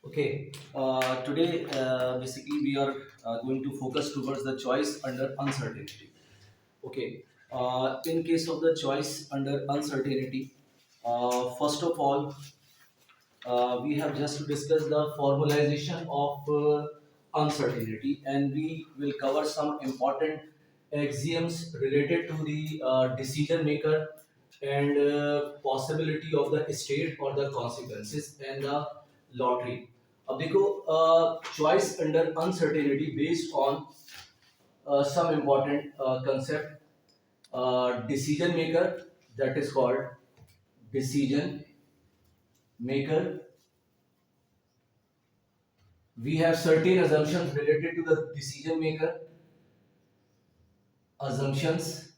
Okay, today basically we are going to focus towards the choice under uncertainty. Okay, in case of the choice under uncertainty, first of all, we have just to discuss the formalization of uncertainty, and we will cover some important axioms related to the decision maker and possibility of the state or the consequences and the lottery. अब देखो choice under uncertainty based on some important concept, decision maker, that is called decision maker. We have certain assumptions related to the decision maker. Assumptions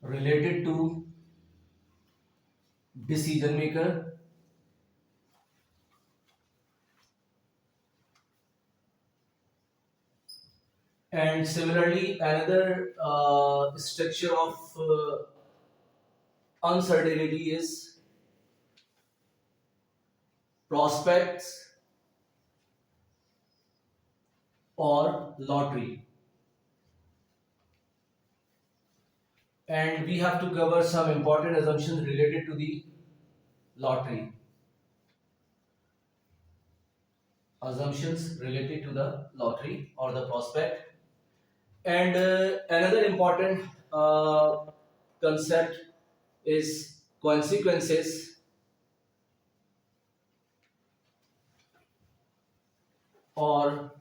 related to decision maker. And similarly, another structure of uncertainty is prospects or lottery. And we have to cover some important assumptions related to the lottery. Assumptions related to the lottery or the prospect. And another important concept is consequences or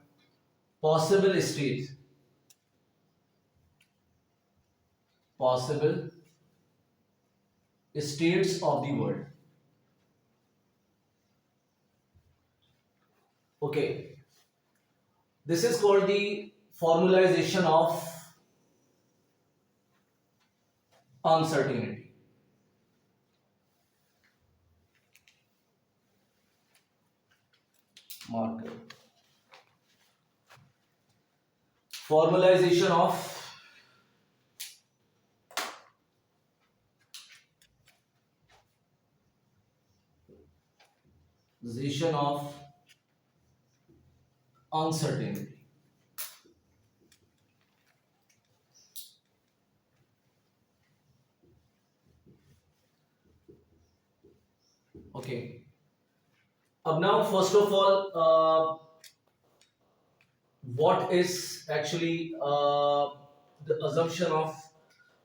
possible states. Possible states of the world. Okay, this is called the formalization of uncertainty. Marker. Formalization of uncertainty. Okay. Now, first of all, what is actually the assumption of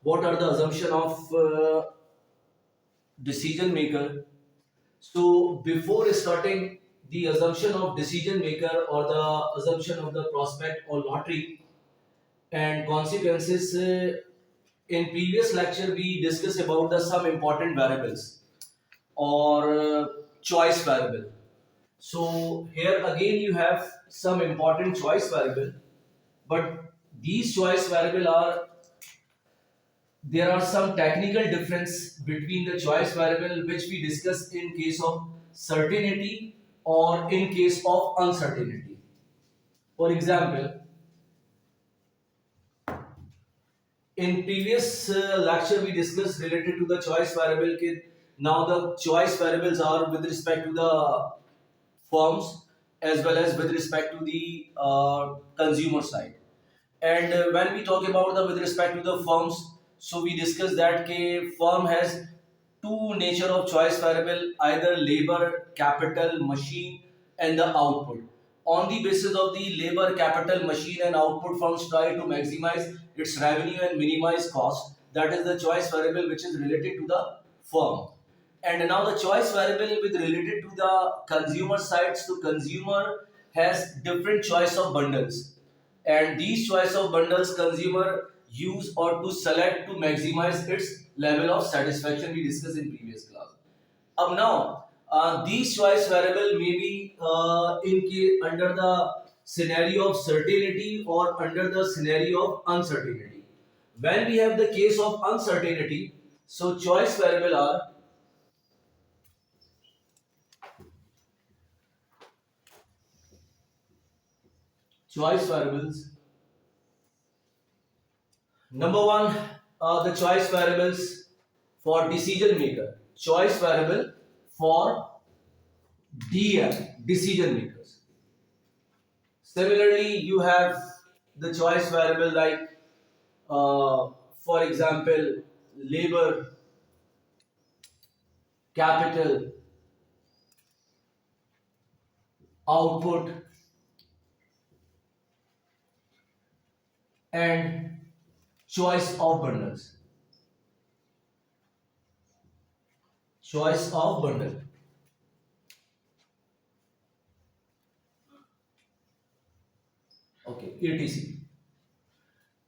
what are the assumption of decision maker? So before starting the assumption of decision maker or the assumption of the prospect or lottery and consequences, in previous lecture we discussed about the some important variables or choice variable. So here again you have some important choice variable, but these choice variable are there are some technical difference between the choice variable which we discussed in case of certainty or in case of uncertainty. For example, in previous lecture we discussed related to the choice variable. Now the choice variables are with respect to the firms as well as with respect to the consumer side. And when we talk about the with respect to the firms, so we discussed that firm has two nature of choice variable, either labor, capital, machine, and the output. On the basis of the labor, capital, machine, and output, firms try to maximize its revenue and minimize cost. That is the choice variable which is related to the firm. And now the choice variable with related to the consumer side. So consumer has different choice of bundles, and these choice of bundles consumer use or to select to maximize its level of satisfaction we discussed in previous class. Now, these choice variable may be under the scenario of certainty or under the scenario of uncertainty. When we have the case of uncertainty, so choice variables. Number one, the choice variables for decision maker. Choice variable for decision makers. Similarly, you have the choice variable like, for example, labor, capital, output, and choice of bundles. Choice of bundle. Okay, etc.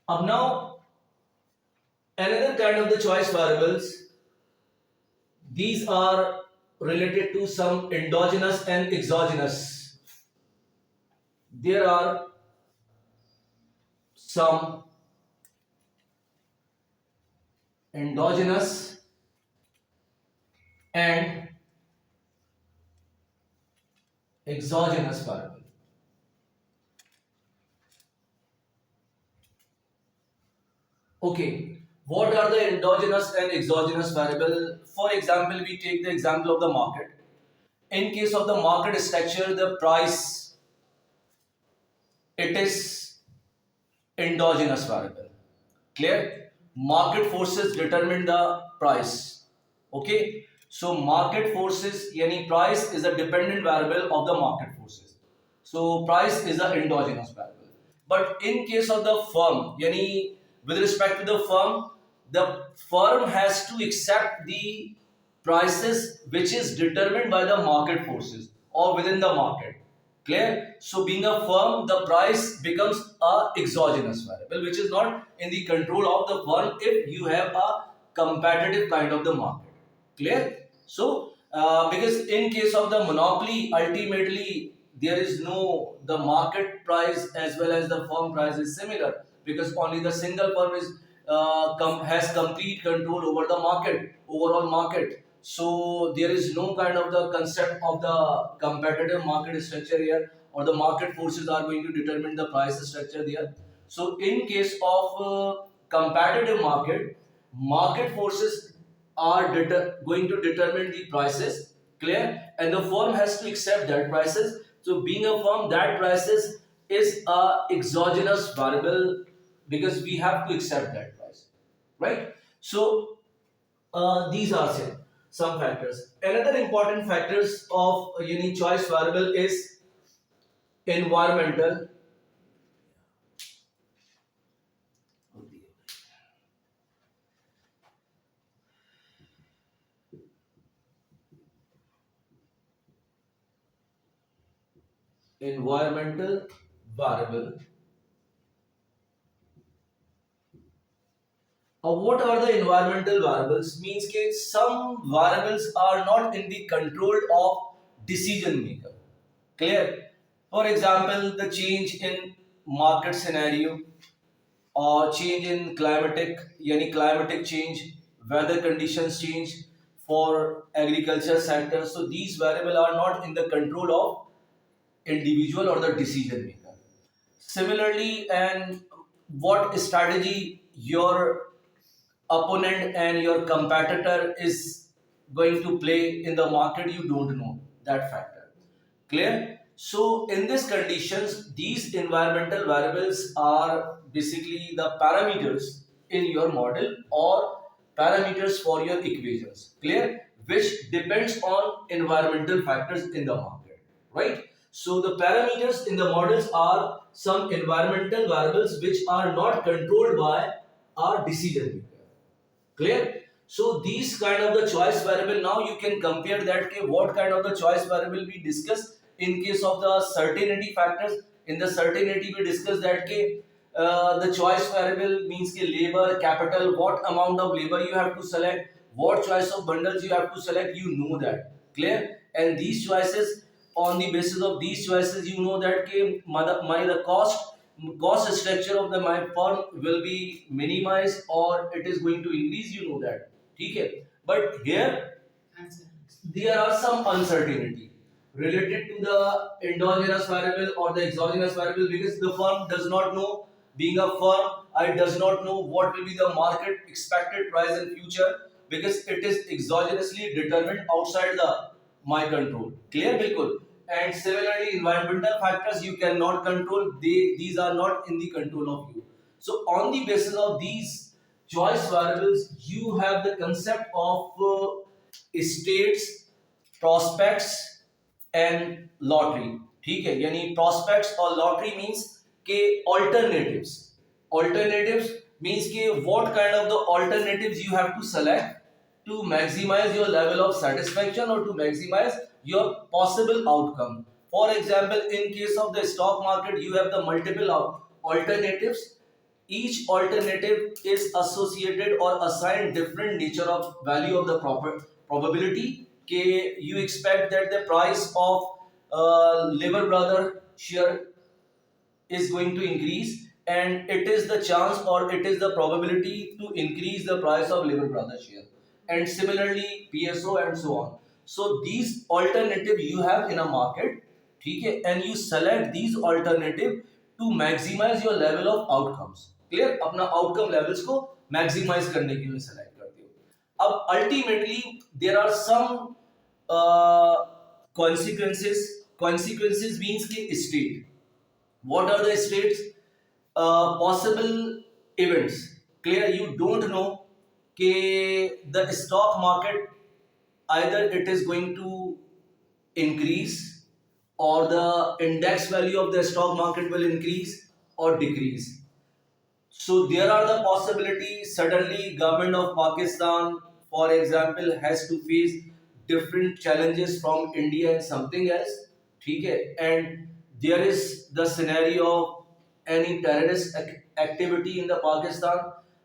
Now, another kind of the choice variables, these are related to some endogenous and exogenous. There are some endogenous and exogenous variable. Okay, what are the endogenous and exogenous variable? For example, we take the example of the market. In case of the market structure, the price, it is endogenous variable. Clear? Market forces determine the price. Okay, so market forces, yani price is a dependent variable of the market forces. So price is an endogenous variable. But in case of the firm, yani with respect to the firm has to accept the prices which is determined by the market forces or within the market. Clear? So being a firm, the price becomes a exogenous variable, which is not in the control of the firm if you have a competitive kind of the market. Clear? So because in case of the monopoly, ultimately there is no the market price as well as the firm price is similar because only the single firm is has complete control over the market, overall market. So there is no kind of the concept of the competitive market structure here, or the market forces are going to determine the price structure there. So in case of competitive market, market forces are going to determine the prices. Clear? And the firm has to accept that prices. So being a firm, that prices is a exogenous variable because we have to accept that price, right? So these are some factors. Another important factors of a unique choice variable is environmental, environmental variable. What are the environmental variables? Means that some variables are not in the control of decision maker. Clear? For example, the change in market scenario or change in climatic change, weather conditions change for agriculture sector. So these variables are not in the control of individual or the decision maker. Similarly, and what strategy your opponent and your competitor is going to play in the market, you don't know that factor. Clear? So in these conditions, these environmental variables are basically the parameters in your model or parameters for your equations. Clear? Which depends on environmental factors in the market, right? So the parameters in the models are some environmental variables which are not controlled by our decision maker. Clear? So these kind of the choice variable, now you can compare that, what kind of the choice variable we discuss in case of the certainty factors, in the certainty we discussed that the choice variable means labor, capital, what amount of labor you have to select, what choice of bundles you have to select, you know that. Clear? And these choices, on the basis of these choices, you know that the cost structure of the my firm will be minimized or it is going to increase, you know that. Okay? But here there are some uncertainty related to the endogenous variable or the exogenous variable, because the firm does not know, being a firm, I does not know what will be the market expected price in future, because it is exogenously determined outside the my control. Clear? Bilkul. And similarly, environmental factors you cannot control, these are not in the control of you. So on the basis of these choice variables, you have the concept of states, prospects and lottery. ठीक है, यानी prospects और lottery means के alternatives. Alternatives means के what kind of the alternatives you have to select to maximize your level of satisfaction or to maximize your possible outcome. For example, in case of the stock market, you have the multiple alternatives. Each alternative is associated or assigned different nature of value of the probability. You expect that the price of Lever Brother share is going to increase, and it is the chance or it is the probability to increase the price of Lever Brother share, and similarly PSO and so on. So these alternative you have in a market, okay, and you select these alternative to maximize your level of outcomes. Clear? अपना outcome levels को maximize करने के लिए select करते हो. अब ultimately there are some consequences. Consequences means कि state. What are the states? Possible events. Clear? You don't know the stock market, either it is going to increase or the index value of the stock market will increase or decrease. So there are the possibilities. Suddenly government of Pakistan, for example, has to face different challenges from India and something else. Okay? And there is the scenario of any terrorist activity in the Pakistan.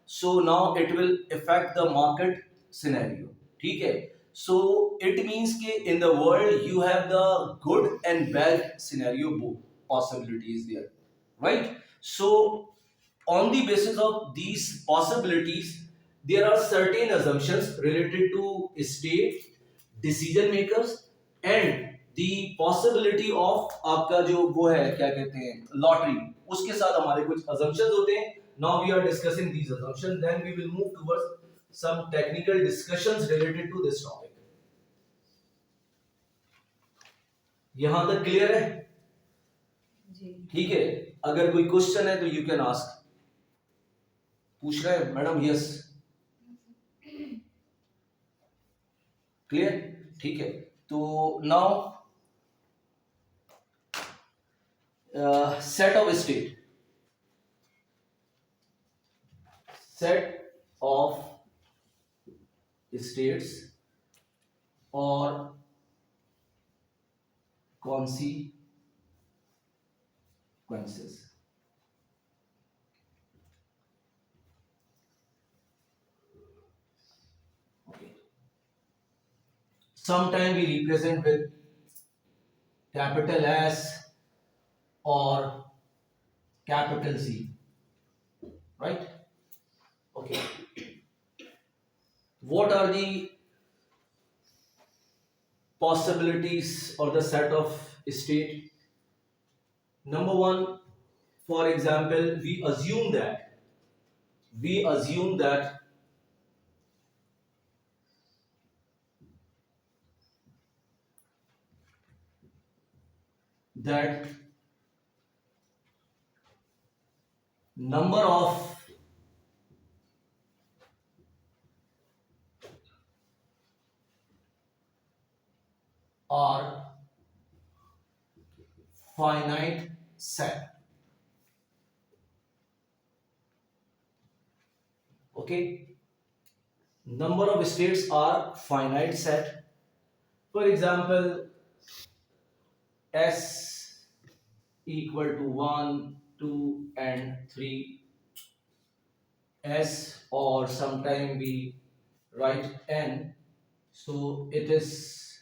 So now it will affect the market scenario. Okay? So it means that in the world you have the good and bad scenario, both possibilities there, right? So on the basis of these possibilities, there are certain assumptions related to state, decision makers, and the possibility of आपका जो वो है क्या कहते हैं lottery, उसके साथ हमारे कुछ assumptions होते हैं. Now we are discussing these assumptions, then we will move towards some technical discussions related to this topic. यहाँ तक क्लियर है? ठीक है, अगर कोई क्वेश्चन है तो यू कैन आस्क. पूछ रहे हैं मैडम? यस, क्लियर, ठीक है. तो now set of state, set of states और consequences. Sometimes we represent with capital S or capital Z, right? Okay. What are the possibilities or the set of state? Number one, for example, we assume that number of are finite set. Okay, number of states are finite set. For example, S equal to 1, 2 and 3, S, or sometime we write N. So it is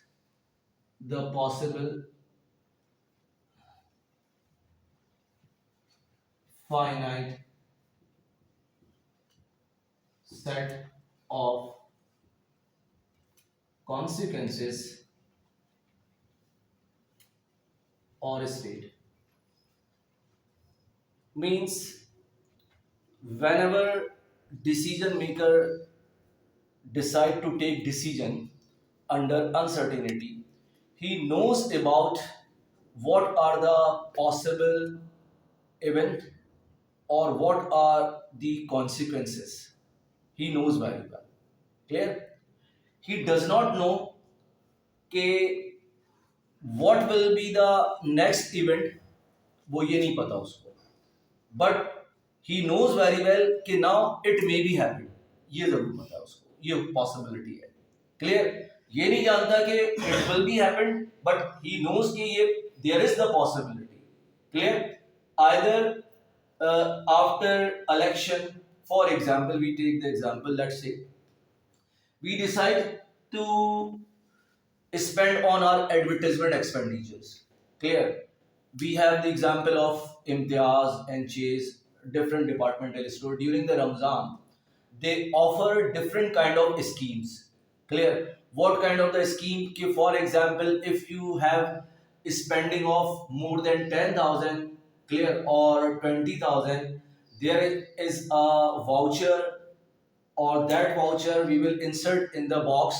the possible finite set of consequences or state. Means whenever decision maker decide to take decision under uncertainty, he knows about what are the possible event or what are the consequences. He knows very well. Clear? He does not know कि what will be the next event, वो ये नहीं पता उसको, but he knows very well कि now it may be happen, ये जरूर पता है उसको, ये possibility है. Clear? ये नहीं जानता कि it will be happen, but he knows कि ये there is the possibility. Clear? Either after election, for example, we take the example, let's say we decide to spend on our advertisement expenditures. Clear? We have the example of Imtiaz and Chase, different departmental store during the Ramzan. They offer different kind of schemes. Clear? What kind of the scheme? For example, if you have spending of more than 10,000, clear, or 20,000, there is a voucher, or that voucher we will insert in the box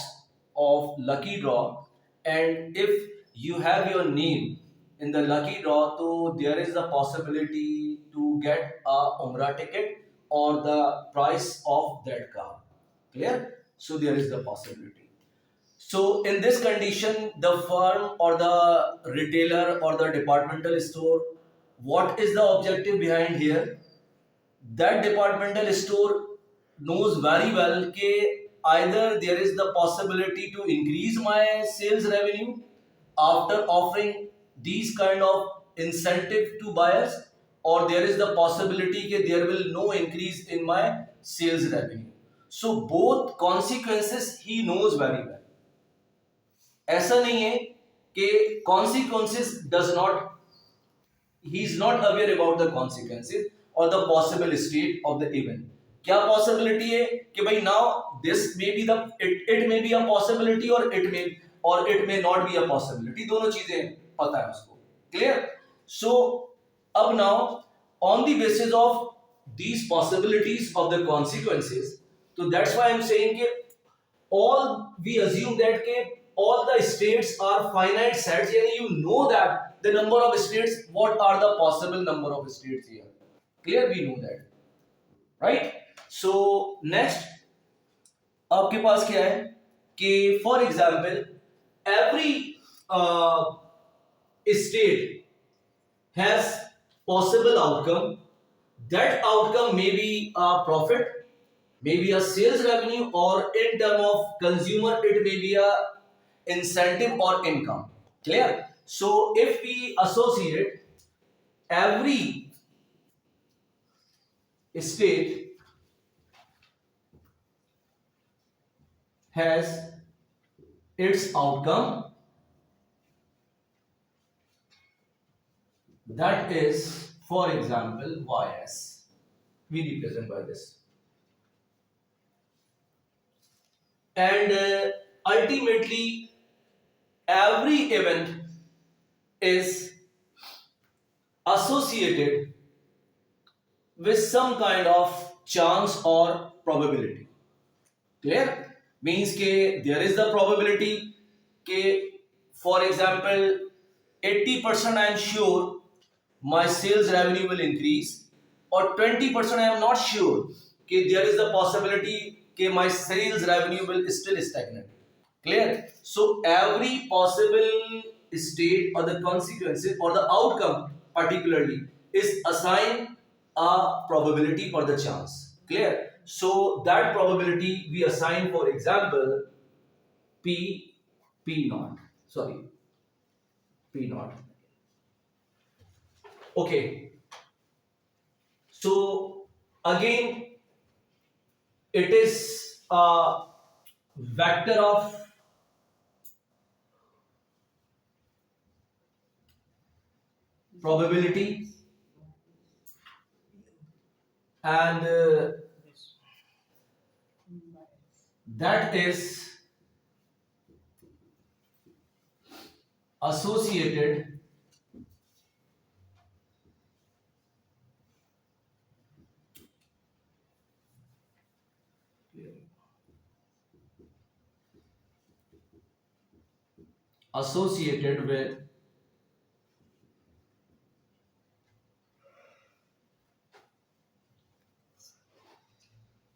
of lucky draw, and if you have your name in the lucky draw, so there is the possibility to get a umrah ticket or the price of that car. Clear? So there is the possibility. So in this condition, the firm or the retailer or the departmental store, what is the objective behind here? That departmental store knows very well that either there is the possibility to increase my sales revenue after offering these kind of incentive to buyers, or there is the possibility that there will no increase in my sales revenue. So both consequences he knows very well. ऐसा नहीं है कि consequences does not, he is not aware about the consequences or the possible state of the event. क्या possibility है कि भाई now this may be the it may be a possibility or it may not be a possibility, दोनों चीजें पता है उसको. Clear? So अब now on the basis of these possibilities of the consequences, so that's why I'm saying कि all we assume that के all the states are finite sets, यानी you know that the number of states, what are the possible number of states here. Clear? We know that, right? So next आपके पास क्या है कि for example every state has possible outcome. That outcome may be a profit, maybe a sales revenue, or in term of consumer it may be a incentive or income. Clear? So if we associate every state has its outcome, that is, for example, ys, we represent by this, and ultimately every event is associated with some kind of chance or probability. Clear? Means के there is the probability के for example 80% I am sure my sales revenue will increase, or 20% I am not sure कि there is the possibility कि my sales revenue will still stagnate. Clear? So every possible state or the consequences or the outcome particularly is assigned a probability or the chance. Clear? So that probability we assign, for example, P naught. Sorry, P naught. Okay, so again it is a vector of probability, and that is associated associated with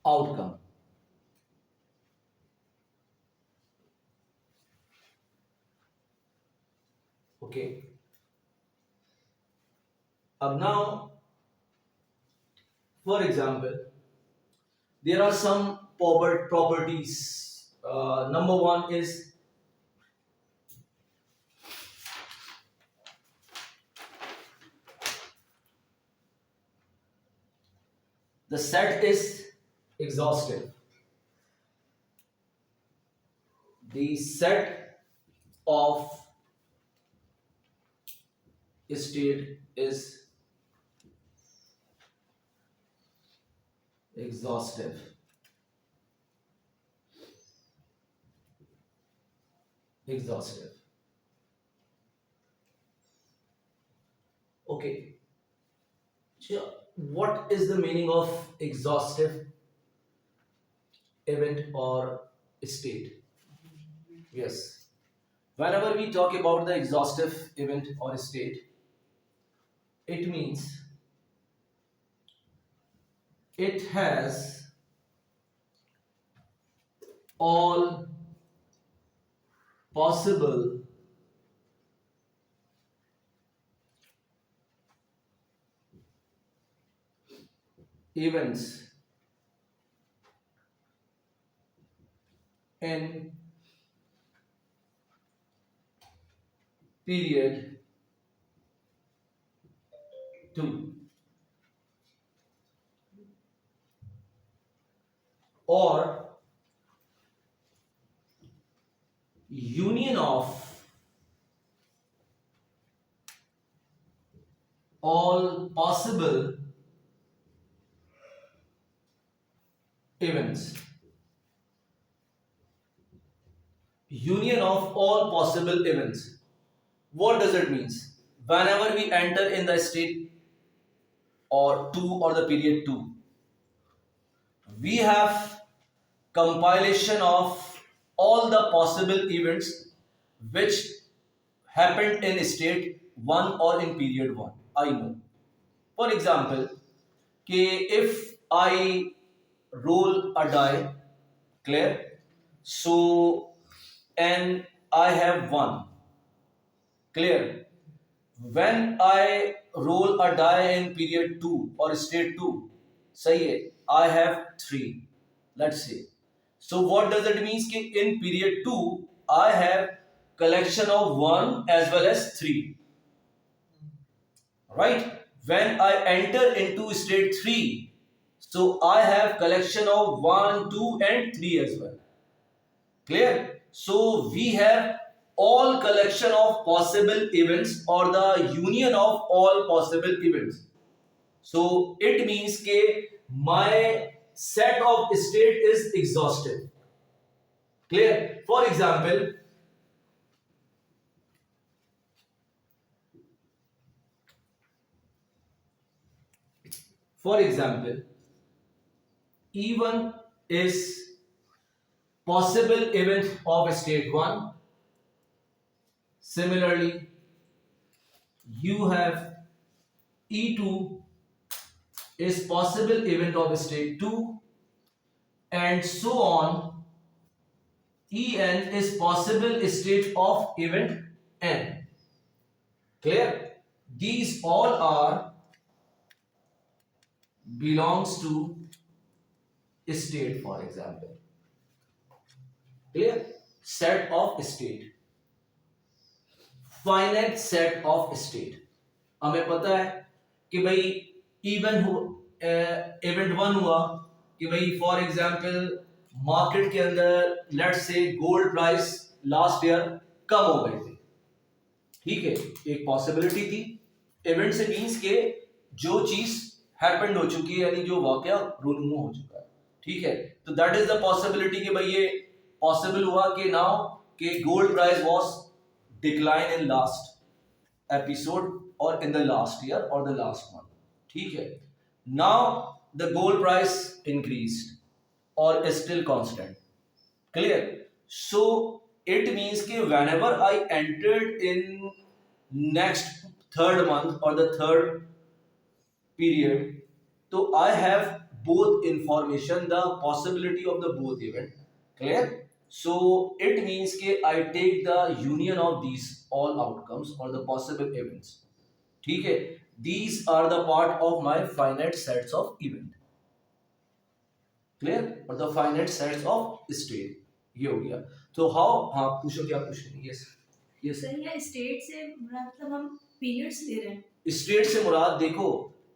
outcome. Okay, now for example there are some properties. Number one is the set is exhaustive. The set of state is exhaustive. Exhaustive. Okay. So what is the meaning of exhaustive event or state? Yes. Whenever we talk about the exhaustive event or state, it means it has all possible events in period 2, or union of all possible events. Union of all possible events. What does it mean? Whenever we enter in the state or 2 or the period 2, we have compilation of all the possible events which happened in state 1 or in period 1. I know. For example, if I roll a die, clear? So, and I have 1, clear? When I roll a die in period 2 or state 2, say I have 3, let's say. So what does it mean? In period 2, I have collection of 1 as well as 3. Right? When I enter into state 3, so I have collection of 1, 2 and 3 as well. Clear? So we have all collection of possible events or the union of all possible events. So it means that my set of state is exhaustive. Clear? For example, E1 is possible event of state 1. Similarly, you have E2 is possible event of state 2, and so on. En is possible state of event n. Clear? These all are belongs to state, for example. Clear? Set of state. Finite set of state. हमें पता है कि भाई event one हुआ कि भाई for example market के अंदर let's say gold price last year कम हो गए थे, ठीक है, एक पॉसिबिलिटी थी। इवेंट से मींस के जो चीज हैपेंड हो चुकी है, यानी जो वाकया रूनुमा हो चुका है, ठीक है। तो दैट इज द पॉसिबिलिटी कि भाई ये पॉसिबल हुआ कि नाउ कि gold price was decline in last episode और इन द लास्ट ईयर और द लास्ट मंथ, ठीक है। Now the gold price increased or is still constant, clear? So it means कि whenever I entered in next third month or the third period, so I have both information, the possibility of the both event, clear? So it means कि I take the union of these all outcomes or the possible events, ठीक है। These are the part of my finite sets of event, clear, और the finite sets of state, ये हो गया। तो how, हाँ पूछो क्या पूछ रहे हैं। यस यस सर, ये स्टेट से मतलब हम पीरियड्स ले रहे हैं। स्टेट से मुराद देखो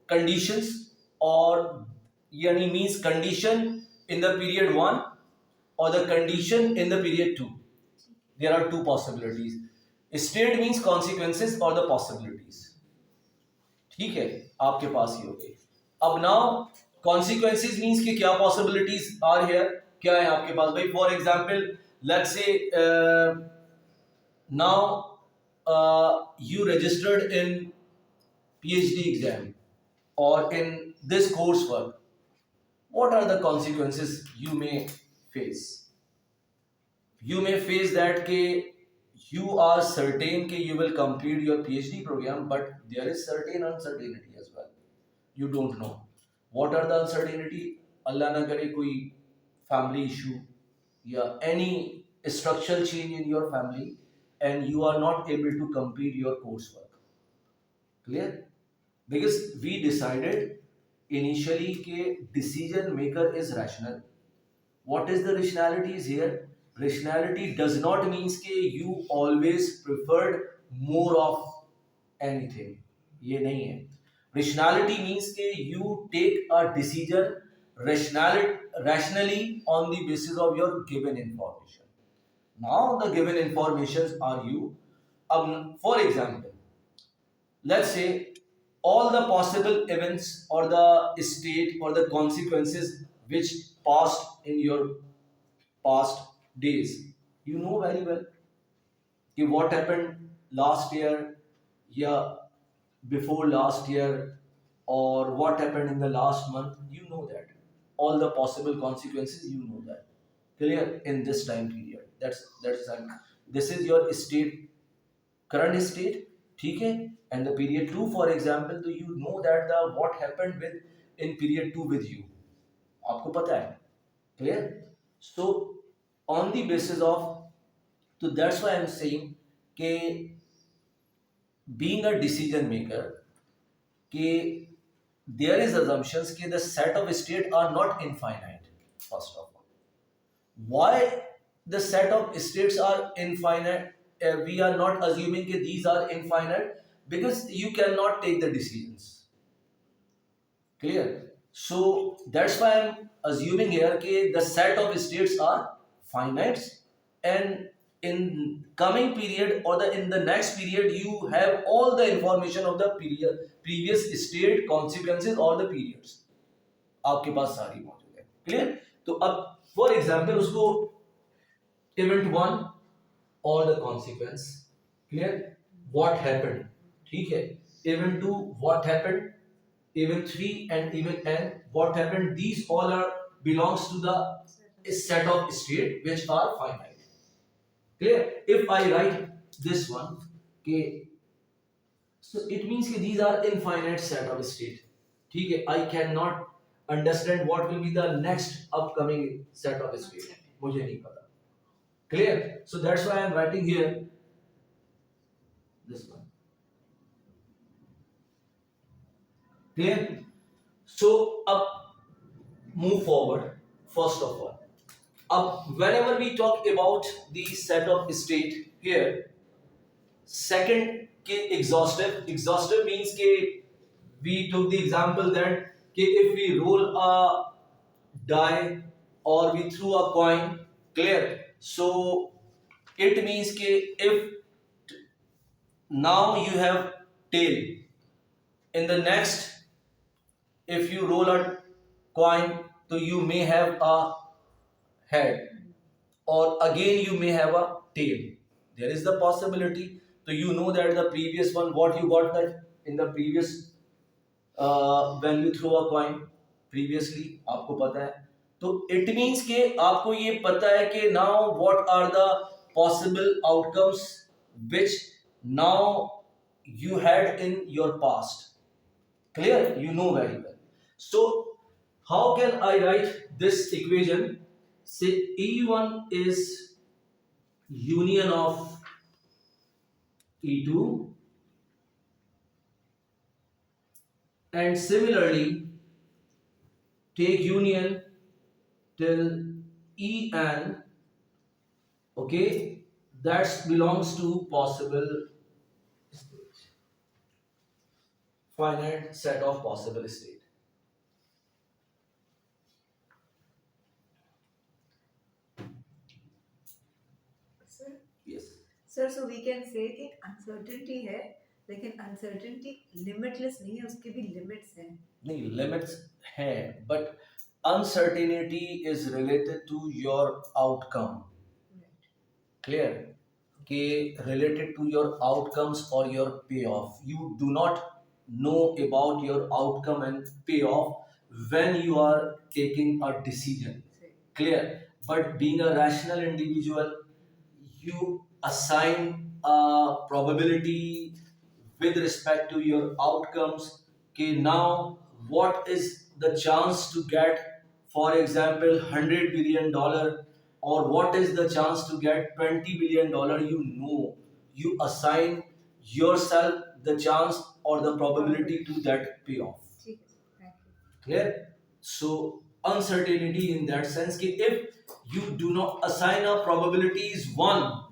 कंडीशंस, और यानी means condition in the period one और the condition in the period two, there are two possibilities. State means consequences और द पॉसिबिलिटीज, ठीक है, आपके पास ही हो गई। अब नाउ कॉन्सिक्वेंसेज मींस कि क्या पॉसिबिलिटीज आर हियर, क्या है आपके पास भाई। For example let's say now you registered in PhD exam or in this coursework, what are the consequences you may face? You may face that ke you are certain ke you will complete your PhD program, but there is certain uncertainty as well. You don't know what are the uncertainty. Allah na करे कोई family issue या any structural change in your family and you are not able to complete your coursework, clear? Because we decided initially ke decision maker is rational. What is the rationality is here? Rationality does not means ke you always preferred more of anything, ये नहीं है। Rationality means ke you take a decision rationally on the basis of your given information. Now the given informations are you. For example, let's say all the possible events or the state or the consequences which passed in your past days, you know very well कि what happened last year, yeah, before last year, or what happened in the last month, you know that all the possible consequences, you know that, clear, in this time period. This is your state, current state, ठीक है। and the period 2 for example, तो you know that the what happened with in period 2 with you, आपको पता है, clear? So on the basis of, so that's why I'm saying कि being a decision maker कि there is assumptions कि the set of state are not infinite. First of all, why the set of states are infinite? We are not assuming that these are infinite because you cannot take the decisions, clear? So that's why I'm assuming here that the set of states are finite, and in coming period or in the next period you have all the information of the previous state, consequences or the periods आपके पास सारी मौजूद है, clear? तो अब for example उसको event one और the consequence, clear, what happened, ठीक है। Event two what happened, event three and event n what happened, these all are belongs to the set of state which are finite, clear? If I write this one, okay, so it means that these are infinite set of state, ठीक है। I cannot understand what will be the next upcoming set of state, मुझे नहीं पता, clear? So that's why I am writing here this one, clear? So अब move forward. First of all, whenever we talk about the set of state here, second के exhaustive means के we took the example that if we roll a die or we threw a coin, clear. So it means if now you have tail, in the next, if you roll a coin, so you may have a head, or again you may have a tail. There is the possibility. So you know that the previous one, what you got that in the previous, when you throw a coin previously, आपको पता है. तो it means के आपको ये पता है कि now what are the possible outcomes which now you had in your past. Clear? You know very well. So how can I write this equation? Say E1 is union of E2, and similarly take union till En, okay, that belongs to possible state, finite set of possible state. Sir, Yes. sir, so we can say कि uncertainty है, लेकिन uncertainty limitless नहीं है, उसके भी limits हैं. नहीं, limits है, but uncertainty is related to your outcome. Right. Clear? कि related to your outcomes or your payoff. You do not know about your outcome and payoff when you are taking a decision. Right. Clear? But being a rational individual, you assign a probability with respect to your outcomes. Okay, now what is the chance to get, for example, $100 billion, or what is the chance to get $20 billion? You know, you assign yourself the chance or the probability to that payoff. ठीक है, sir. Thank you. Clear? So uncertainty in that sense कि if you do not assign a probability is 1,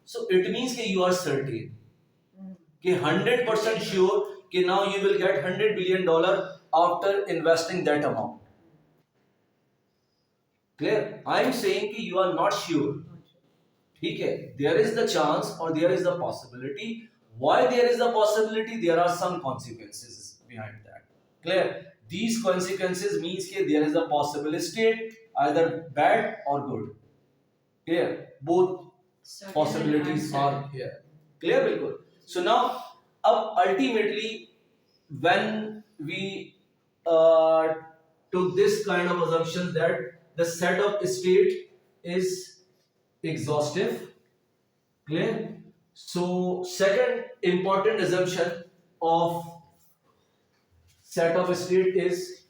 so it means कि you are certain कि 100% sure कि now you will get $100 billion after investing that amount. Clear? I am saying कि you are not sure. ठीक है, there is the chance or there is the possibility. Why there is the possibility? There are some consequences behind that. Clear? These consequences means कि there is a possible state, either bad or good. Clear? Both possibilities are here. Clear? बिल्कुल. So now, अब ultimately, when we took this kind of assumption that the set of state is exhaustive. Clear? So second important assumption of set of state is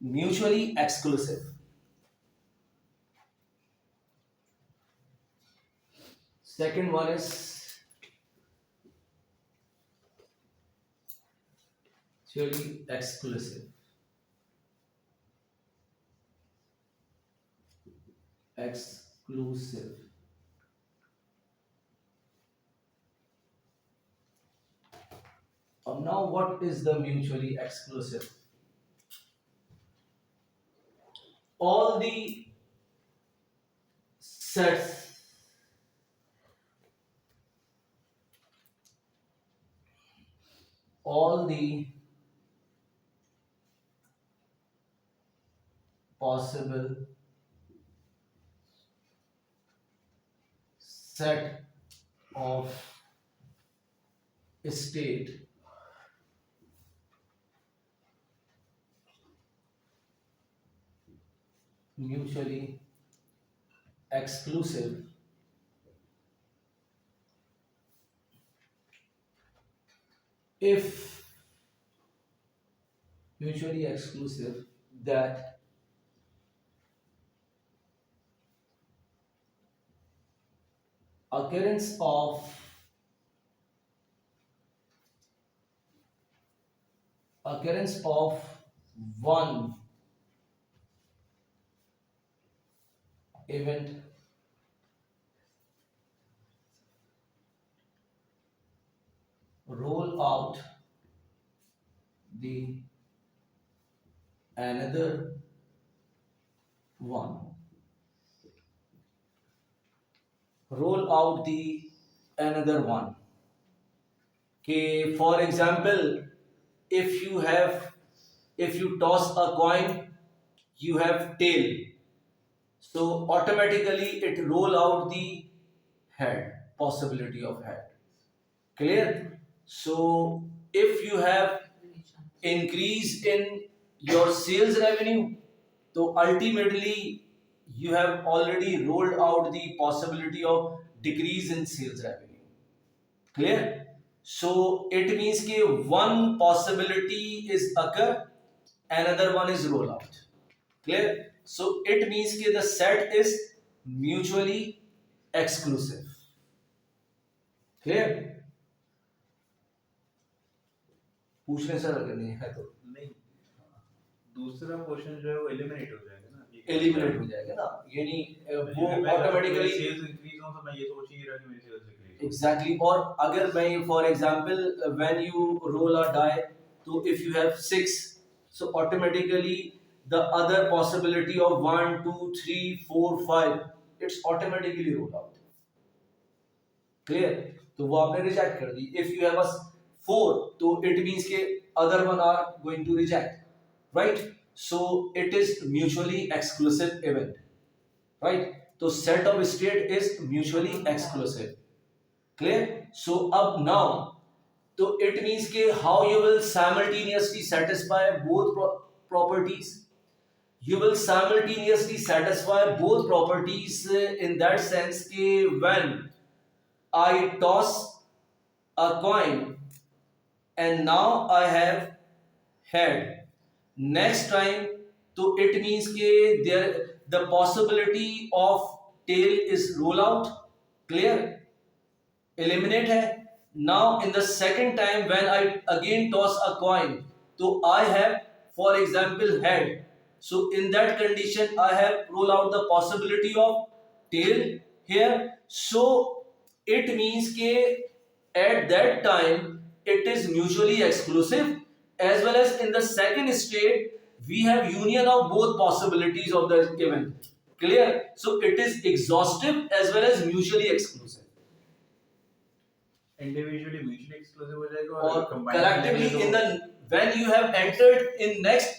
mutually exclusive. Second one is mutually exclusive. Exclusive. Now what is the mutually exclusive? All the sets all the possible set of state mutually exclusive if mutually exclusive, that occurrence of occurrence of one event roll out the another one. Roll out the another one. Okay, for example, if you have if you toss a coin, you have tail. So automatically it roll out the head, possibility of head. Clear? So if you have increase in your sales revenue, so ultimately you have already rolled out the possibility of decrease in sales revenue. Clear? So it means that one possibility is occur, another one is roll out. Clear? So it means that the set is mutually exclusive. Clear? पूछने sir अगर नहीं है तो नहीं, दूसरा question जो है वो एलिमिनेट हो जाएगा ना, एलिमिनेट हो जाएगा ना, यानी वो ऑटोमेटिकली सेल्स इंक्रीज हो तो मैं ये सोच ही नहीं रहा कि मेरी सेल्स इंक्रीज एग्जैक्टली। और अगर मैं for example when you roll a die, तो if you have 6, so automatically the other possibility of 1 2 3 4 5 it's automatically roll out. Clear? तो वो आपने रिजेक्ट कर दी। इफ यू हैव अ 4, तो इट मींस के other one are going to reject, right? So it is mutually exclusive event, right? तो set of state is mutually exclusive. Clear? So up now, so it means ke how you will simultaneously satisfy both properties. You will simultaneously satisfy both properties in that sense ke when I toss a coin and now I have head. Next time, so it means ke there the possibility of tail is roll out. Clear? Eliminate है। Now in the second time when I again toss a coin, so I have for example head, so in that condition I have roll out the possibility of tail here, so it means ke at that time it is mutually exclusive, as well as in the second state we have union of both possibilities of the event. Clear? So it is exhaustive as well as mutually exclusive, individually mutually exclusive हो जाएगा और combined collectively करेंगे in तो the when you have entered in next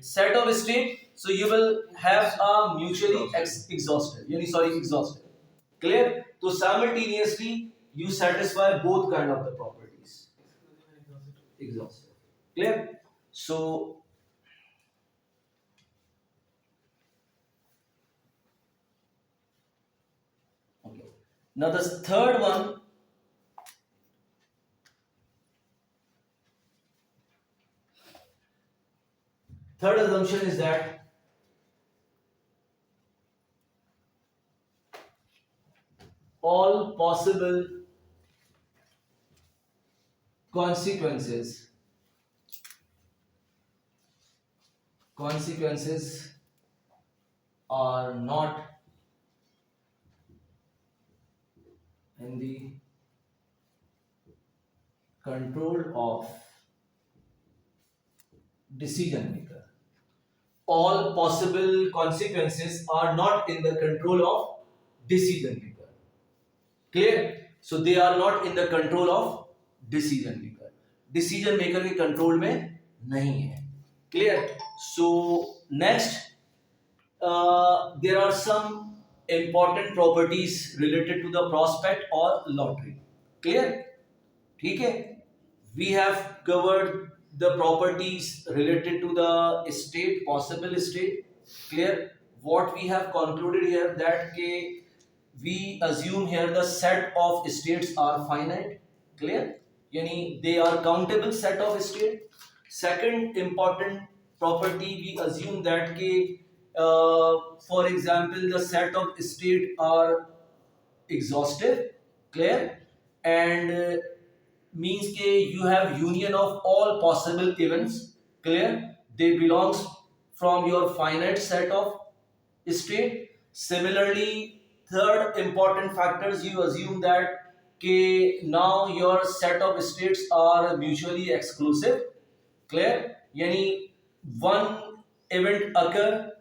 set of state, so you will have a mutually exhaustive, exhaustive. Clear? So simultaneously you satisfy both kind of the properties, exhaustive. Clear? So okay, now the third one, third assumption is that all possible consequences are not in the control of decision maker. All possible consequences are not in the control of decision maker. Clear? So they are not in the control of decision maker. Decision maker के control में नहीं है. Clear? So next, there are some important properties related to the prospect or lottery. Clear? ठीक है? We have covered the properties related to the state, possible state. Clear? What we have concluded here that we assume here the set of states are finite. Clear? Yani they are countable set of state. Second important property, we assume that for example the set of state are exhaustive. Clear? And means you have union of all possible events. Clear? They belongs from your finite set of state. Similarly, third important factors, you assume that now your set of states are mutually exclusive. Clear? Yani one event occur,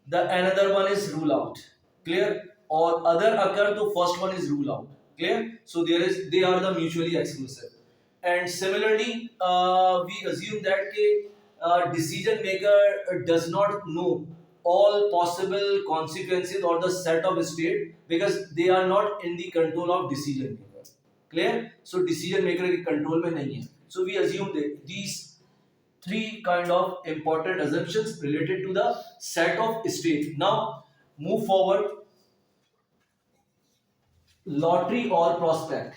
the another one is rule out. Clear? Or other occur, the first one is rule out. Clear? So they are the mutually exclusive. And similarly, we assume that decision maker does not know all possible consequences or the set of state because they are not in the control of decision maker. Clear? So decision maker के control में नहीं है. So we assume that these three kind of important assumptions related to the set of state. Now move forward. Lottery or prospect.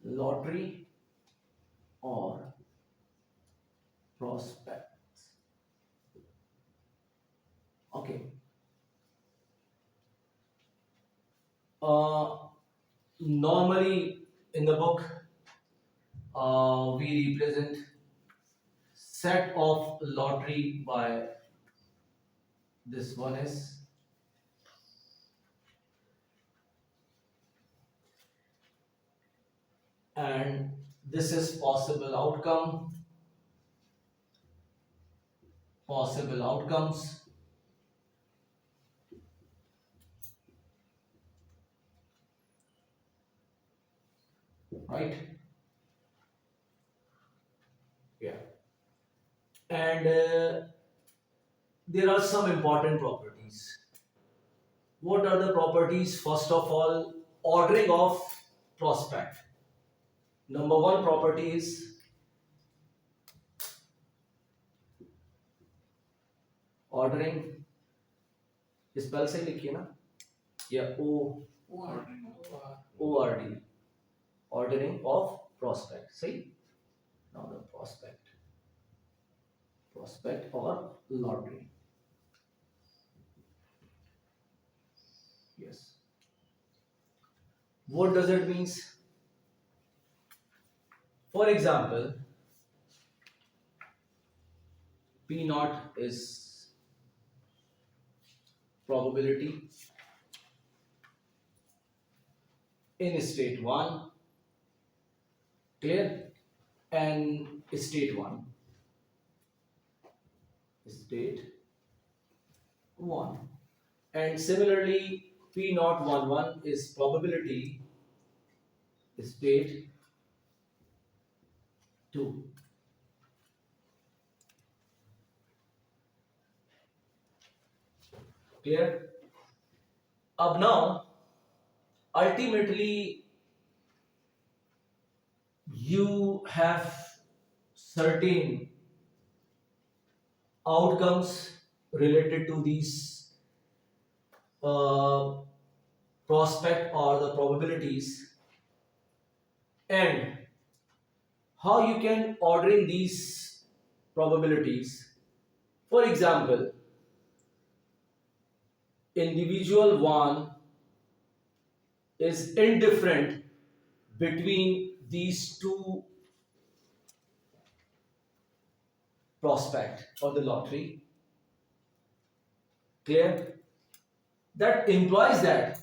Lottery or prospects. Okay. Normally in the book, we represent set of lottery by this one is and this is possible outcomes, right? Yeah. And there are some important properties. What are the properties? First of all, ordering of prospect. Number one property is ordering. Spell से लिखिए ना या ORD, ordering of prospect. See, now the prospect or lottery. Yes. What does it means? For example, P naught is probability in state 1, clear, and state 1, and similarly P naught 1 is probability state 2. Clear? Ab now ultimately you have certain outcomes related to these prospect or the probabilities, and how you can ordering these probabilities. For example, individual 1 is indifferent between these two prospect or the lottery. Clear? That implies that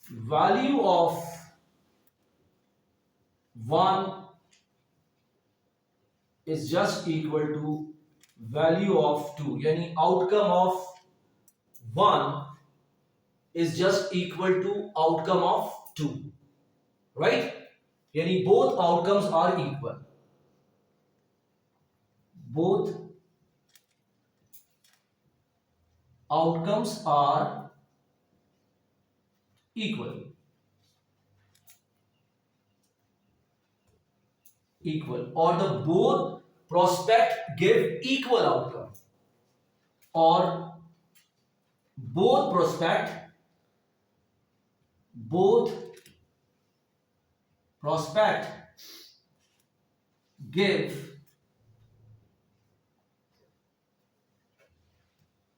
value of 1 is just equal to value of 2. Yani outcome of 1 is just equal to outcome of 2. Right? Yani both outcomes are equal. Both outcomes are equal. equal, or the both prospect give equal outcome, or both both prospect give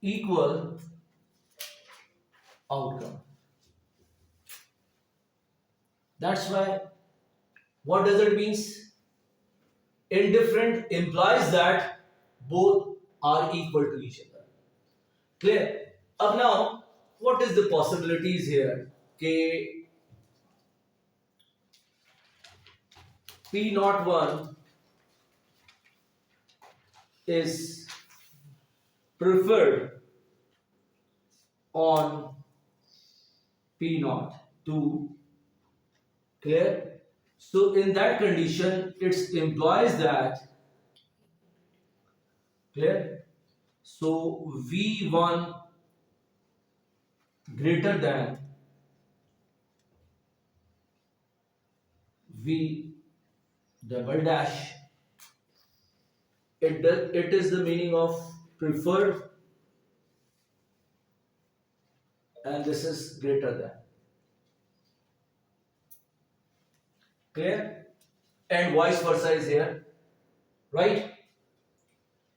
equal outcome. That's why, what does it means? Indifferent implies that both are equal to each other. Clear? Up now, what is the possibilities here? K P naught 1 is preferred on P naught 2. Clear? So in that condition, it implies that, clear? So V1 greater than V double dash. It is the meaning of preferred, and this is greater than. Clear? And vice versa is here, right?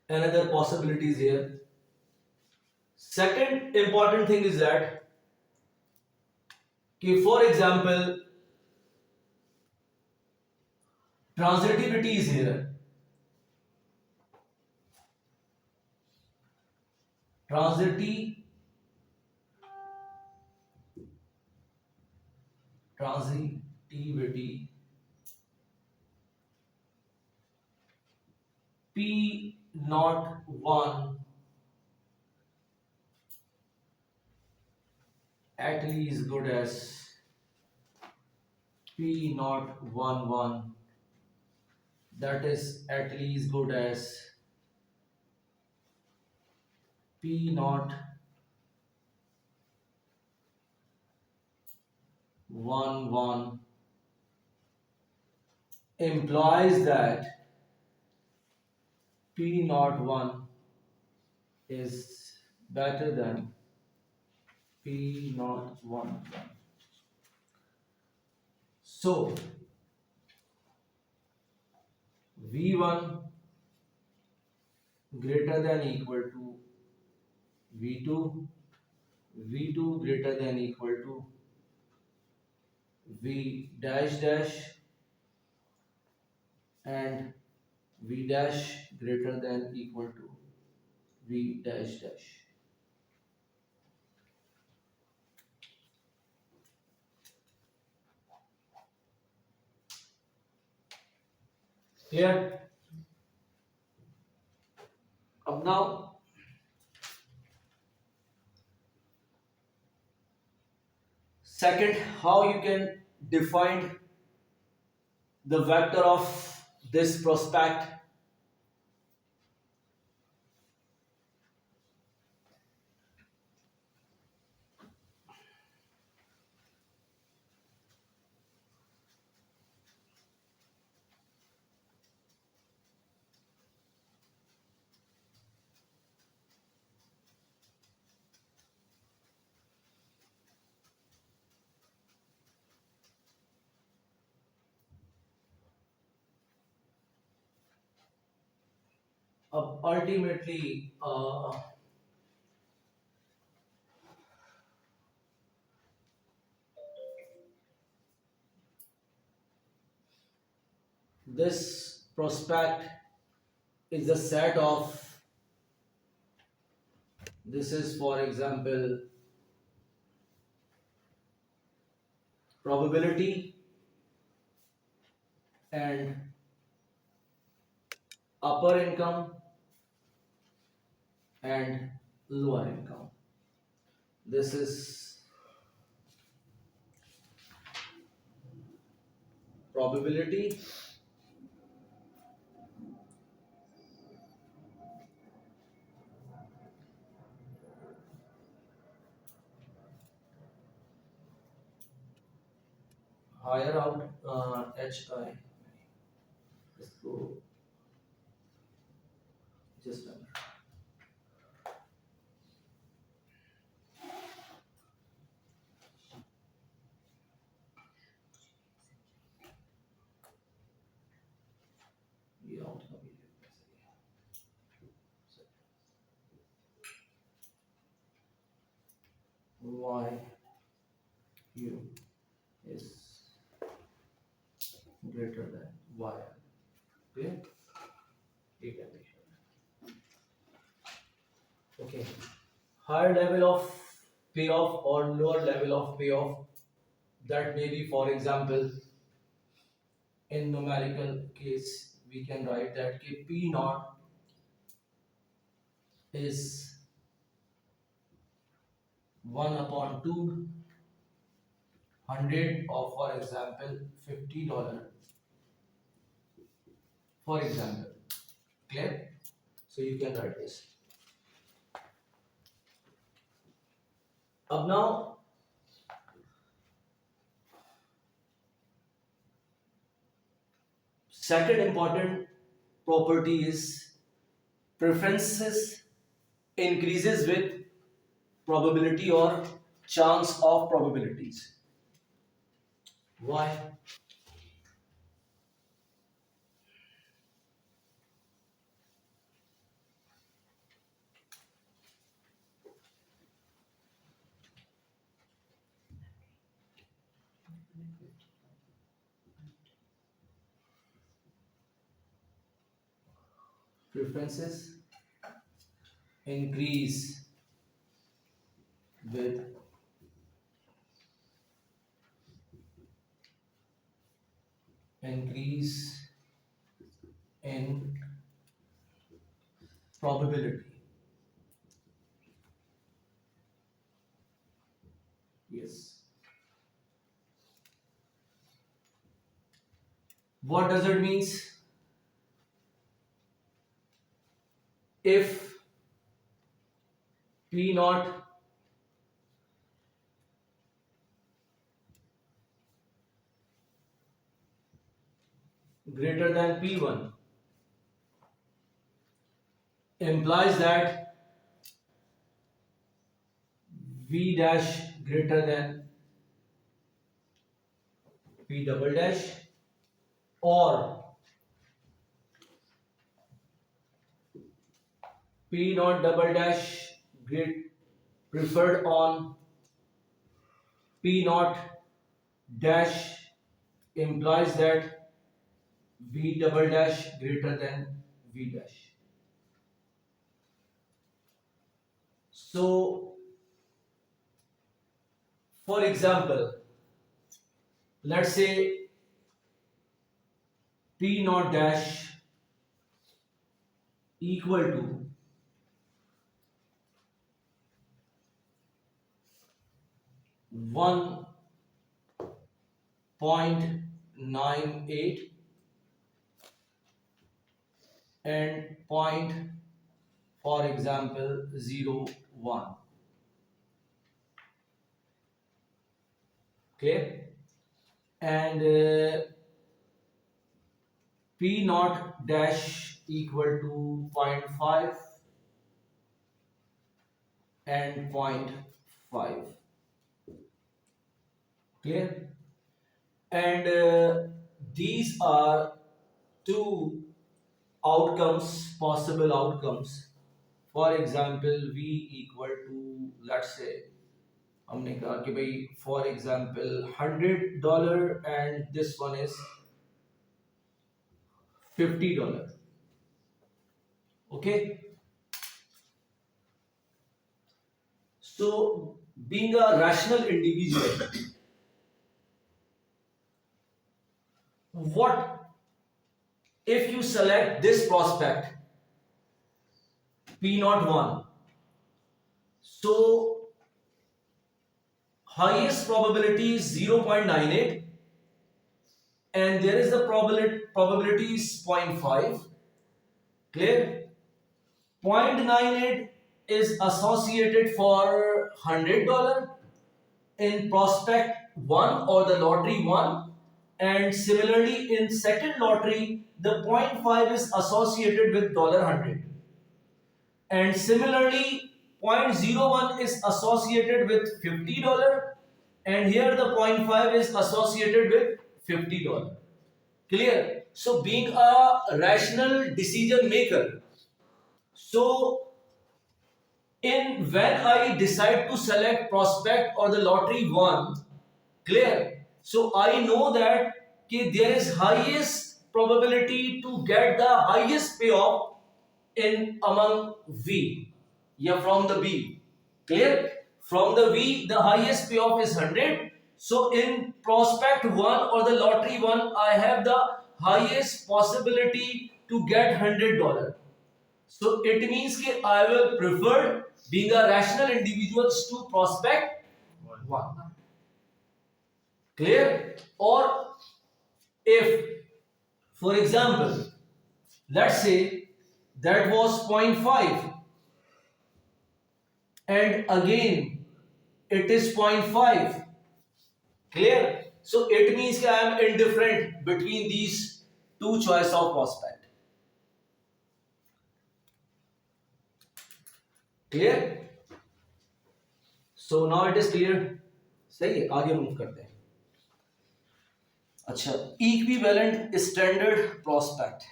Another possibility is here. Second important thing is that, for example, transitivity is here. Transitivity P naught 1 at least good as P naught 1 1, that is at least good as P naught 1 1 implies that P naught 1 is better than P naught 1 1. So V1 greater than equal to V2, V2 greater than equal to V dash dash, and V dash greater than equal to V dash dash. Clear? Up now, second, how you can define the vector of this prospect. Ultimately, this prospect is a set of, this is for example probability and upper income and lower income. This is probability higher out HI. Just a minute. ये out का भी y u is greater than y. Okay, ये condition. Okay, higher level of payoff or lower level of payoff, that may be, for example, in numerical case we can write that k p naught is 1 upon 200, or for example $50, for example. Clear? So you can write this. Ab now second important property is preferences increases with probability or chance of probabilities. Why? Preferences increase with increase in probability. Yes. What does it means? If P naught greater than P1 implies that V dash greater than P double dash, or P naught double dash preferred on P naught dash implies that V double dash greater than V dash. So, for example, let's say P naught dash equal to 1.98 and point, for example, 0.1. Okay, and P naught dash equal to 0.5 and 0.5. Clear? And these are two outcomes, possible outcomes. For example, V equal to, let's say, हमने कहा कि भाई for example $100 and this one is $50. Okay. So, being a rational individual, what if you select this prospect P01? So, highest probability is 0.98 and there is the probability is 0.5. Clear? 0.98 is associated for $100 in prospect 1 or the lottery 1, and similarly in second lottery the 0.5 is associated with $100. and similarly 0.01 is associated with $50, and here the point 0.5 is associated with $50. Clear? So being a rational decision maker, so in when I decide to select prospect or the lottery one, clear? So I know that there is highest probability to get the highest payoff in among V, yeah, from the B. Clear? From the V, the highest payoff is 100. So in prospect one or the lottery one, I have the highest possibility to get $100. So it means that I will prefer being a rational individuals to prospect one. Clear? Or if, for example, let's say that was 0.5 and again it is 0.5. Clear? So it means that I am indifferent between these two choice of prospect. Clear? So now it is clear. सही है, आगे move करते हैं. अच्छा, equivalent standard prospect.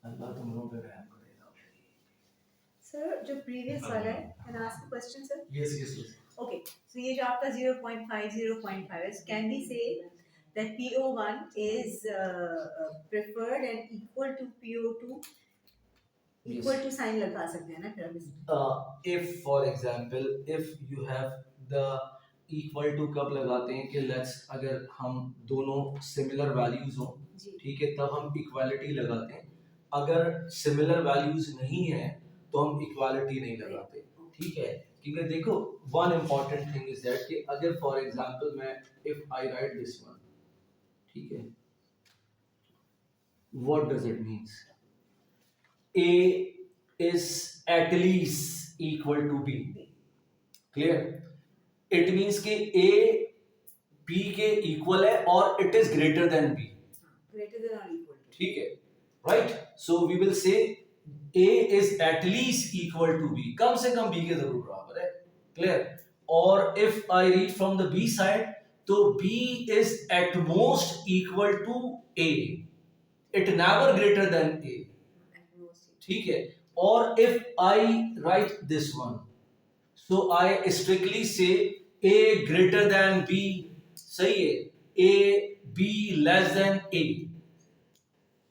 अल्लाह तुम लोगों पे रहम करेगा. सर जो प्रीवियस वाला है, can I ask a question sir? Yes, yes, yes. Okay, so ये जो आपका 0.5 0.5 can we say that PO1 is preferred and equal to PO2, equal Yes. to sign लगा सकते हैं ना फिर हम इसमें? If for example, if you have the equal to कब लगाते हैं कि let's अगर हम दोनों similar values हो, जी. ठीक है, तब हम equality लगाते हैं. अगर similar values नहीं है तो हम equality नहीं लगाते. ठीक है, क्योंकि देखो one important thing is that कि अगर for example मैं if I write this one, ठीक है, what does it means? A is at least equal to B. Clear? It means कि A B के equal है और it is greater than B. Greater than or equal to? ठीक है, right? So we will say A is at least equal to B. कम से कम B के जरूर बराबर है. Clear? और if I read from the B side, तो B is at most equal to A. It never greater than A. At most. ठीक है. और if I write this one, so I strictly say A greater than B. सही है. A B less than A.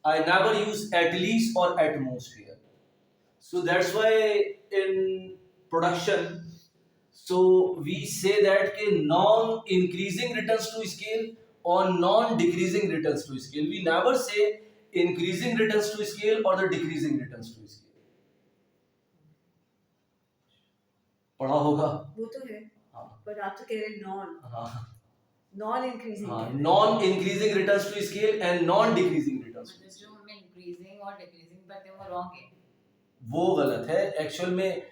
I never use at least or at most here. So that's why in production, so we say that कि non-increasing returns to scale or non-decreasing returns to scale. We never say increasing returns to scale or the decreasing returns to scale. पढ़ा होगा. वो तो है, हाँ. पर आप तो कह रहे हैं हाँ. non increasing. हाँ. Non-increasing returns to scale and non-decreasing returns to scale. जो हमें इंक्रीजिंग और डिक्रीजिंग पता है वो रॉन्ग है. वो गलत है. एक्चुअल में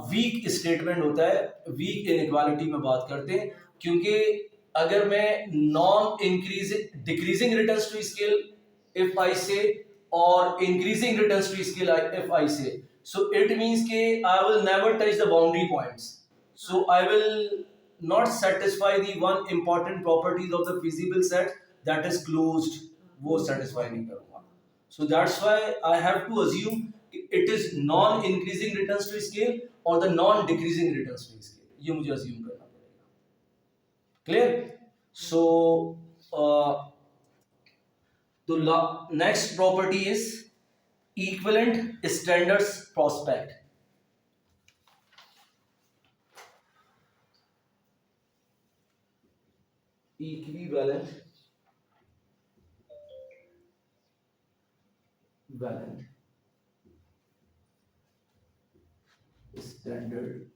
वीक स्टेटमेंट होता है. वीक इनइक्वालिटी में बात करते हैं, क्योंकि अगर मैं non increasing decreasing returns to scale if I say और increasing returns to scale if I say, so it means कि I will never touch the boundary points, so I will not satisfy the one important properties of the feasible set, that is closed. वो satisfy नहीं करूँगा. So that's why I have to assume it is non increasing returns to scale or the non decreasing returns to scale. ये मुझे assume करना पड़ेगा. Clear? So the next property is equivalent standards prospect. Equivalent standard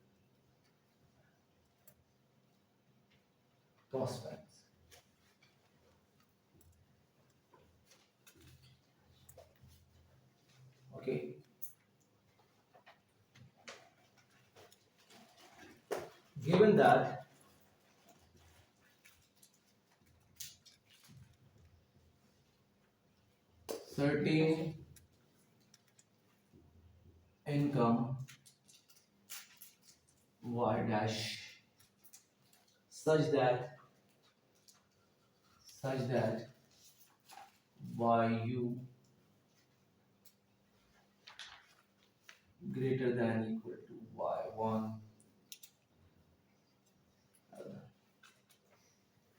prospects. Okay. Given that certain income y dash such that yu greater than equal to y1.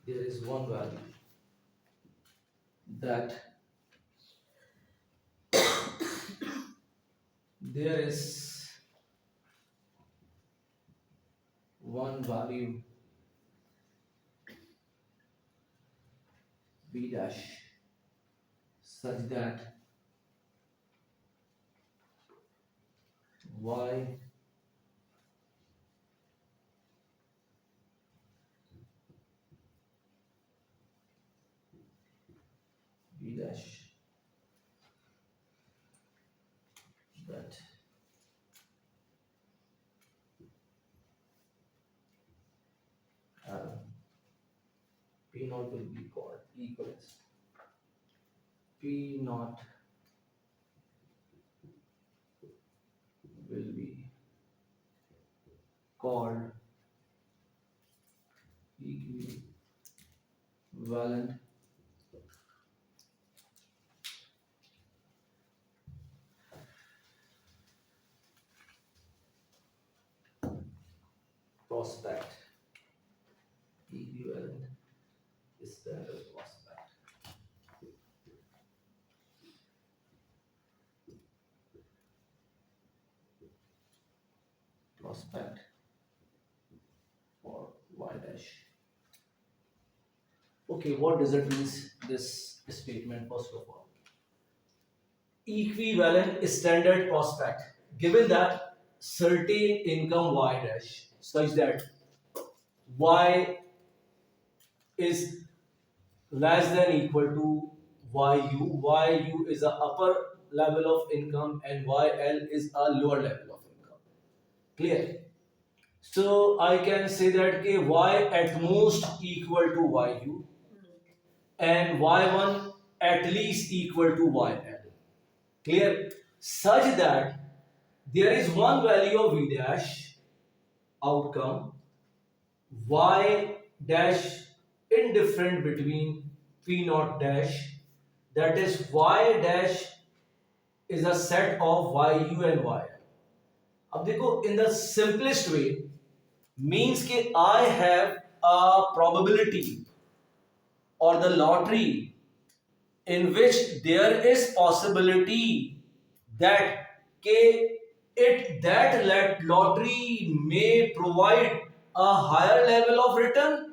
There is one value that there is one value b dash such that y b dash that p naught will be called equals p naught will be called equivalent prospect. Equivalent standard prospect. Prospect for y dash. Okay, what does it mean, this statement? First of all, equivalent standard prospect, given that certain income y dash such that y is less than equal to yu is a upper level of income and yl is a lower level of income. Clear? So I can say that y at most equal to yu and y1 at least equal to yl. Clear? Such that there is one value of v dash outcome y dash indifferent between p naught dash, that is y dash is a set of yu and yl. अब देखो, in the simplest way means कि I have a probability or the lottery in which there is possibility that that lottery may provide a higher level of return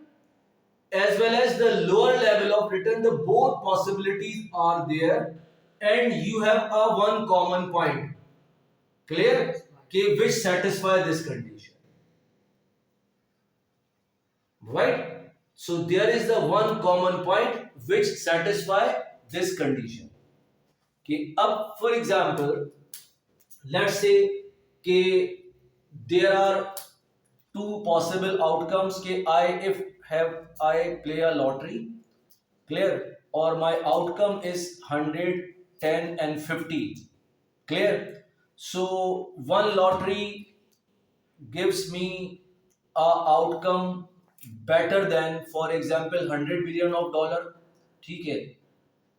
as well as the lower level of return. The both possibilities are there and you have a one common point. Clear? Which satisfy this condition. Right? So there is the one common point which satisfy this condition. Okay, up for example, let's say there are two possible outcomes if I play a lottery, clear, or my outcome is 100, 10 and 50, clear. So one lottery gives me a outcome better than, for example, 100 billion of dollar, ठीक है,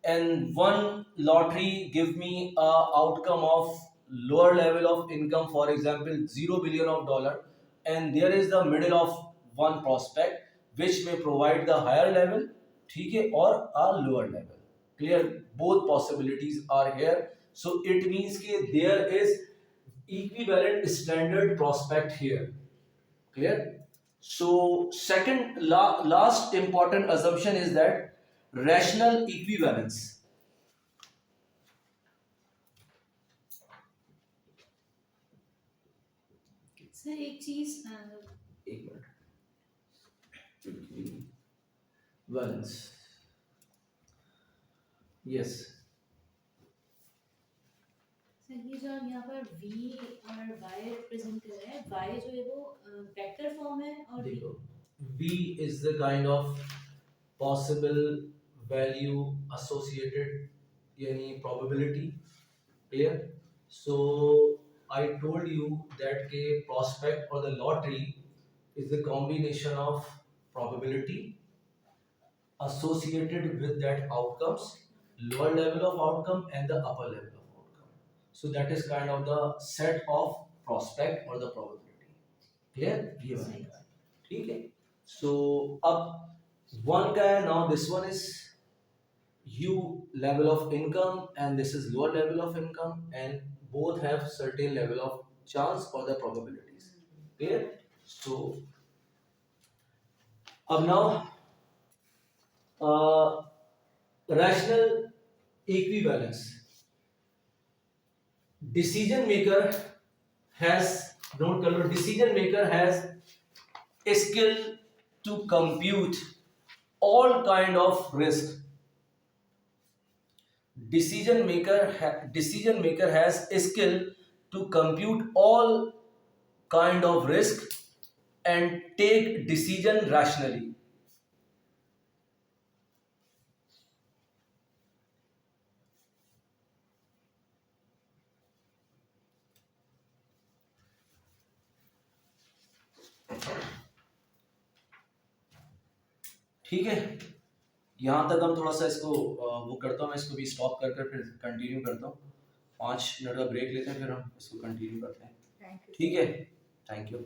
and one lottery give me a outcome of lower level of income, for example 0 billion of dollar, and there is the middle of one prospect which may provide the higher level, ठीक है, or a lower level. Clear? Both possibilities are here. So it means that there is equivalent standard prospect here. Clear? So second last important assumption is that rational equivalence. Sir एक चीज एक minute. Equivalence. Yes. Sir ये जो आप यहाँ पर v और y present कर रहे हैं, y जो है वो वेक्टर फॉर्म है और देखो, v is the kind of possible value associated यानी probability. Clear? So I told you that के prospect or the lottery is the combination of probability associated with that outcomes, lower level of outcome and the upper level of outcome. So that is kind of the set of prospect or the probability. Clear? ये बनेगा. ठीक है. So अब one का है, now this one is U level of income and this is lower level of income and both have certain level of chance or the probabilities. Clear? So अब now rational equivalence. Decision maker has, note कर लो, decision maker has a skill to compute all kind of risk. Decision maker has a skill to compute all kind of risk and take decision rationally. ठीक है, यहाँ तक हम थोड़ा सा इसको वो करता हूँ, मैं इसको भी स्टॉप कर फिर कंटिन्यू करता हूँ. 5 मिनट का ब्रेक लेते हैं, फिर हम इसको कंटिन्यू करते हैं. Thank you. ठीक है, थैंक यू.